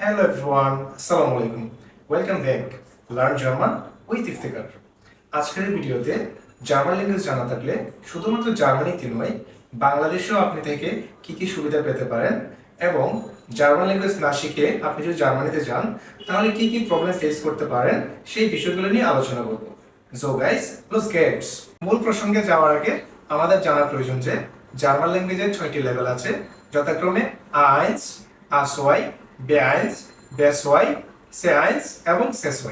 Hello everyone, Assalamu alaikum. Welcome back. Learn German with Iftakhar. আজকের ভিডিওতে German language জানা থাকলে শুধুমাত্র জার্মানিতে নয়, বাংলাদেশেও আপনি থেকে কি কি সুবিধা পেতে পারেন এবং জার্মান ল্যাঙ্গুয়েজ না শিখে আপনি যদি জার্মানিতে যান তাহলে কি কি প্রবলেম ফেস করতে পারেন সেই বিষয়গুলো নিয়ে আলোচনা করব। So guys, let's get. মূল প্রসঙ্গে যাওয়ার আগে আমাদের জানা প্রয়োজন যে জার্মান ল্যাঙ্গুয়েজের 6টি লেভেল আছে, যথাক্রমে A1, A2, B1, B2, C1 এবং C2।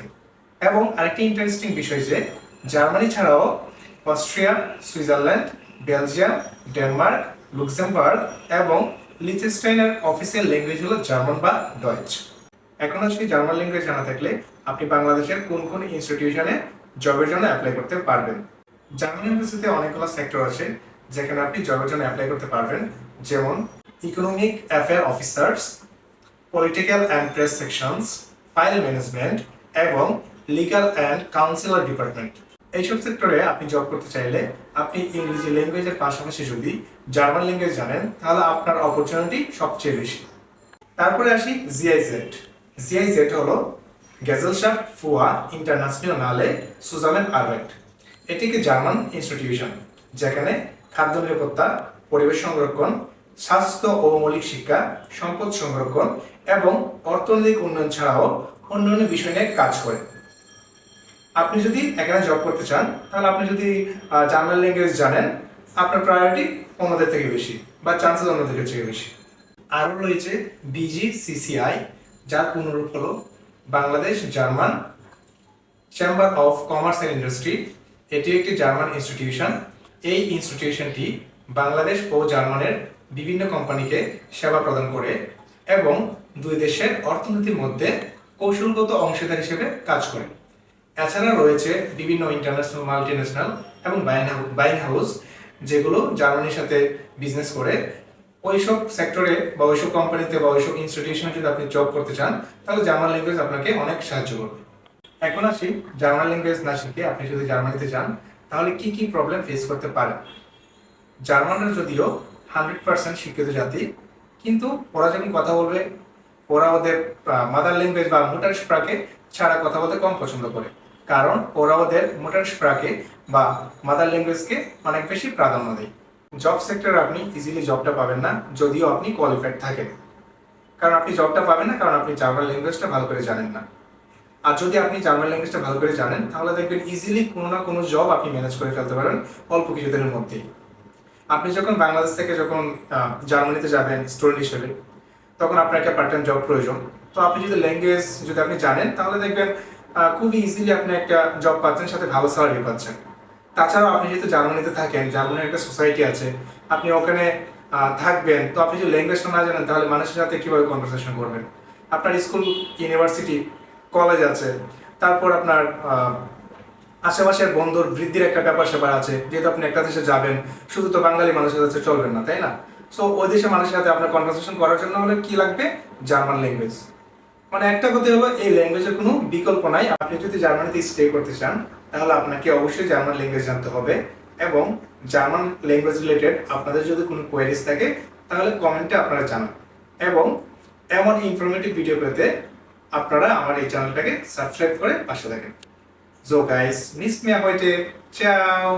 এবং আরেকটি ইন্টারেস্টিং বিষয় যে জার্মানি ছাড়াও Austria, Switzerland, Belgium, Denmark, Luxembourg এবং লিচেনস্টাইনের অফিসিয়াল ল্যাঙ্গুয়েজ হলো জার্মান বা ডয়েচ। এখন আসলে জার্মান ল্যাঙ্গুয়েজ জানা থাকলে আপনি বাংলাদেশের কোন কোন ইনস্টিটিউশনে জবের জন্য অ্যাপ্লাই করতে পারবেন। জার্মান ইউনিভার্সিটিতে অনেকগুলো সেক্টর আছে যেখানে আপনি জবের জন্য অ্যাপ্লাই করতে পারবেন, যেমন economic affair officers, political and press sections, file management এবং লিগ্যাল অ্যান্ড কাউন্সিলর ডিপার্টমেন্ট। এইসব সেক্টরে আপনি জব করতে চাইলে আপনি ইংরেজি ল্যাঙ্গুয়েজের পাশাপাশি যদি জার্মান ল্যাঙ্গুয়েজ জানেন তাহলে আপনার অপরচুনিটি সবচেয়ে বেশি। তারপরে আসি জিআইজেড। জিআইজেড হলো গেজেলশাফট ফুয়া ইন্টারন্যাশনালে সুজামেন আরবেট। এটি একটি জার্মান ইনস্টিটিউশন যেখানে খাদ্য নিরাপত্তা, পরিবেশ সংরক্ষণ, স্বাস্থ্য ও মৌলিক শিক্ষা, সম্পদ সংরক্ষণ এবং অর্থনৈতিক উন্নয়ন ছাড়াও অন্যান্য বিষয় নিয়ে কাজ করে। আপনি যদি এখানে জব করতে চান তাহলে আপনি যদি জার্মান ল্যাঙ্গুয়েজ জানেন আপনার প্রায়োরিটি অন্যদের থেকে বেশি বা চান্সেস অন্যদের থেকে বেশি। আরও রয়েছে বিজিসিসিআই, যার পুনরূপ হলো Bangladesh German chamber of commerce and industry. এটি একটি জার্মান ইনস্টিটিউশন। এই ইনস্টিটিউশনটি বাংলাদেশ ও জার্মানের বিভিন্ন কোম্পানিকে সেবা প্রদান করে এবং দুই দেশের অর্থনীতির মধ্যে কৌশলগত অংশীদার হিসেবে কাজ করে। এছাড়া রয়েছে বিভিন্ন ইন্টারন্যাশনাল, মাল্টিন্যাশনাল এবং বাইং হাউস যেগুলো জার্মানির সাথে বিজনেস করে। ওইসব সেক্টরে বা ওইসব কোম্পানিতে বা ওইসব ইনস্টিটিউশনে যদি আপনি জব করতে চান তাহলে জার্মান ল্যাঙ্গুয়েজ আপনাকে অনেক সাহায্য করবে। এখন আসি জার্মান ল্যাঙ্গুয়েজ না শিখে আপনি যদি জার্মানিতে যান তাহলে কি কি প্রবলেম ফেস করতে পারেন। জার্মানরা যদিও 100% শিক্ষিত জাতি, কিন্তু ওরা যখন কথা বলবে ওরা ওদের মাদার ল্যাঙ্গুয়েজ বা মুটারস্প্রাকে ছাড়া কথা বলতে কম পছন্দ করে, কারণ ওরা ওদের মুটারস্প্রাকে বা মাদার ল্যাঙ্গুয়েজকে অনেক বেশি প্রাধান্য দেয়। জব সেক্টরে আপনি ইজিলি জবটা পাবেন না যদিও আপনি কোয়ালিফাইড থাকেন, কারণ আপনি জবটা পাবেন না কারণ আপনি জার্মান ল্যাঙ্গুয়েজটা ভালো করে জানেন না। আর যদি আপনি জার্মান ল্যাঙ্গুয়েজটা ভালো করে জানেন তাহলে দেখবেন ইজিলি কোনো না কোনো জব আপনি ম্যানেজ করে ফেলতে পারেন অল্প কিছুদিনের মধ্যেই। আপনি যখন বাংলাদেশ থেকে যখন জার্মানিতে যাবেন স্টুডেন্ট হিসেবে তখন আপনার একটা পার্ট টাইম জব প্রয়োজন। তো আপনি যদি ল্যাঙ্গুয়েজ যদি আপনি জানেন তাহলে দেখবেন খুবই ইজিলি আপনি একটা জব পাচ্ছেন, সাথে ভালো স্যালারি পাচ্ছেন। তাছাড়াও আপনি যেহেতু জার্মানিতে থাকেন, জার্মানির একটা সোসাইটি আছে, আপনি ওখানে থাকবেন, তো আপনি যদি ল্যাঙ্গুয়েজটা না জানেন তাহলে মানুষের সাথে কীভাবে কনভারসেশন করবেন। আপনার স্কুল, ইউনিভার্সিটি, কলেজ আছে, তারপর আপনার আশেপাশের বন্ধুর বৃদ্ধির একটা ব্যাপার স্যাপার আছে। যেহেতু আপনি একটা দেশে যাবেন, শুধু তো বাঙালি মানুষের কাছে চলবেন না, তাই না? সো ওই দেশের মানুষের সাথে আপনার কনভারসেশন করার জন্য হলে কি লাগবে? German language. মানে একটা কথা হলো এই ল্যাঙ্গুয়েজের কোনো বিকল্প নাই। আপনি যদি জার্মানিতে স্টে করতে চান তাহলে আপনাকে অবশ্যই জার্মান ল্যাঙ্গুয়েজ জানতে হবে। এবং জার্মান ল্যাঙ্গুয়েজ রিলেটেড আপনাদের যদি কোনো কোয়েরিজ থাকে তাহলে কমেন্টে আপনারা জানান। এবং এমন ইনফরমেটিভ ভিডিও পেতে আপনারা আমার এই চ্যানেলটাকে সাবস্ক্রাইব করে পাশে থাকেন। So guys, nicht mehr heute. Ciao!